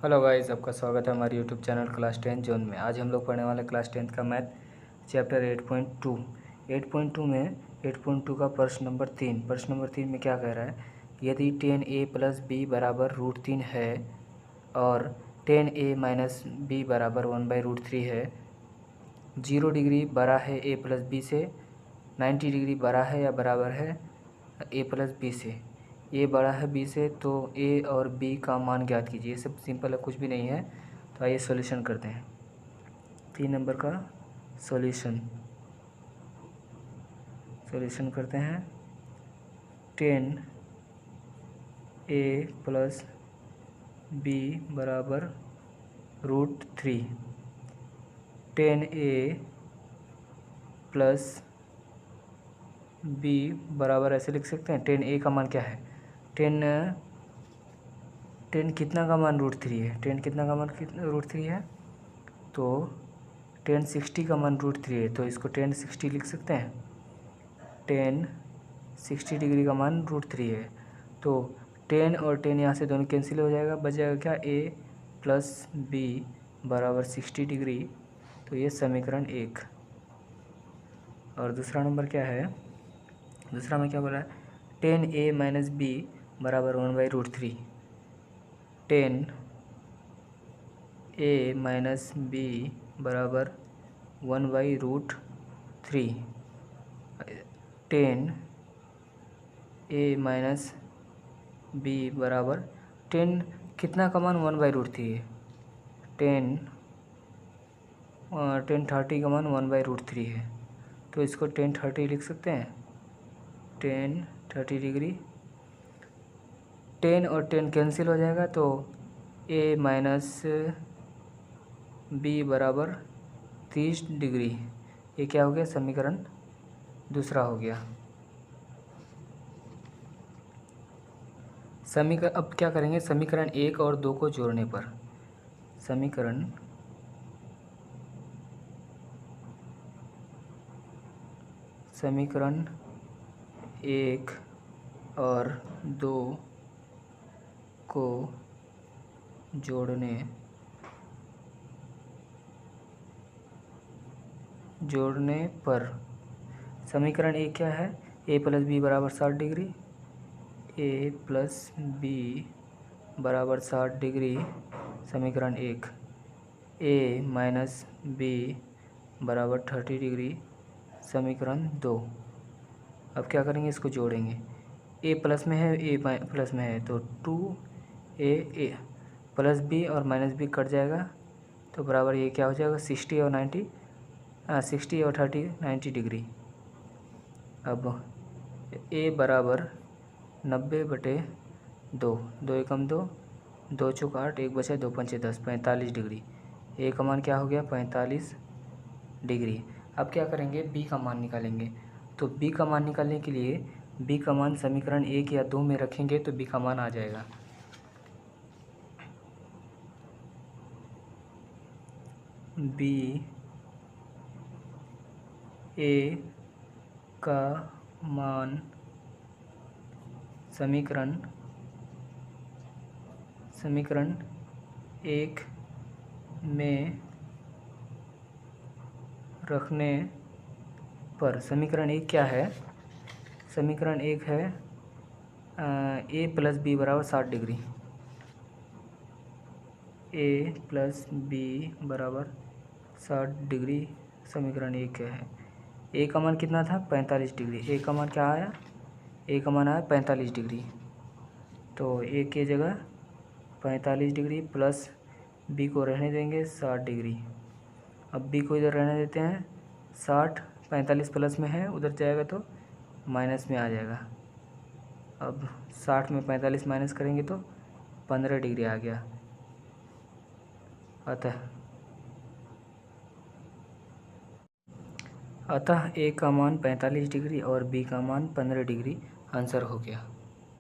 Hello guys, आपका स्वागत है हमारे यूट्यूब चैनल क्लास 10 जोन में। आज हम लोग पढ़ने वाले क्लास 10 का मैथ चैप्टर 8.2। 8.2 में 8.2 का प्रश्न नंबर 3 में क्या कह रहा है, यदि 10a प्लस बी बराबर √3 है और 10a माइनस बी बराबर 1/√3 है, 0 डिग्री बड़ा है a प्लस बी से, 90 डिग्री बड़ा है या बराबर है a प्लस बी से, ए बड़ा है बी से, तो ए और बी का मान ज्ञात कीजिए। ये सब सिंपल है, कुछ भी नहीं है। तो आइए सॉल्यूशन करते हैं। 3 नंबर का सॉल्यूशन करते हैं। 10a प्लस बी बराबर √3। 10a प्लस बी बराबर ऐसे लिख सकते हैं। 10a का मान क्या है, 10 कितना का मान √3 है, 10 कितना का मान √3 है, तो 10 60 का मान √3 है, तो इसको 10 60 लिख सकते हैं। 10 60 डिग्री का मान √3 है, तो 10 और 10 यहाँ से दोनों कैंसिल हो जाएगा, बच जाएगा क्या, a प्लस बी बराबर 60 डिग्री। तो ये समीकरण 1। और दूसरा नंबर क्या है, दूसरा में क्या बोला है, 10a माइनस बी बराबर 1/√3। 10a माइनस बी बराबर 1/√3। 10a माइनस बी बराबर 10 कितना का मान 1/√3 है, 10 30 का मान 1/√3 है, तो इसको 10 30 लिख सकते हैं। 10 30 डिग्री, 10 और 10 कैंसिल हो जाएगा, तो a माइनस बी बराबर 30 डिग्री। ये क्या हो गया, समीकरण दूसरा हो गया। अब क्या करेंगे, समीकरण 1 और 2 को जोड़ने पर, समीकरण 1 और 2 को जोड़ने पर समीकरण 1 क्या है, a प्लस बी बराबर 60 डिग्री, a प्लस बी बराबर 60 डिग्री, समीकरण 1। a माइनस बी बराबर 30 डिग्री, समीकरण 2। अब क्या करेंगे, इसको जोड़ेंगे। a प्लस में है, a प्लस में है, तो 2a प्लस बी और माइनस बी कट जाएगा, तो बराबर ये क्या हो जाएगा, 60 और 90, 60 और 30 90 डिग्री। अब a बराबर 90/2, 2 एकम 2, 2 चौक 8, 1 बचा 2 पंचे 10, 45 डिग्री। a का मान क्या हो गया, 45 डिग्री। अब क्या करेंगे, b का मान निकालेंगे। तो b का मान निकालने के लिए b का मान समीकरण 1 या 2 में रखेंगे तो b का मान आ जाएगा। b a का मान समीकरण 1 में रखने पर, समीकरण 1 क्या है, समीकरण 1 है a प्लस बी बराबर 60 डिग्री, a प्लस बी बराबर 60 डिग्री, समीकरण 1 क्या है। a का मान कितना था, 45 डिग्री। a का मान क्या आया, a का मान आया 45 डिग्री, तो a की जगह 45 डिग्री प्लस b को रहने देंगे 60 डिग्री। अब b को इधर रहने देते हैं, 60 45 प्लस में है, उधर जाएगा तो माइनस में आ जाएगा। अब 60 में 45 माइनस करेंगे तो 15 डिग्री आ गया। अतः a का मान 45 डिग्री और b का मान 15 डिग्री आंसर हो गया।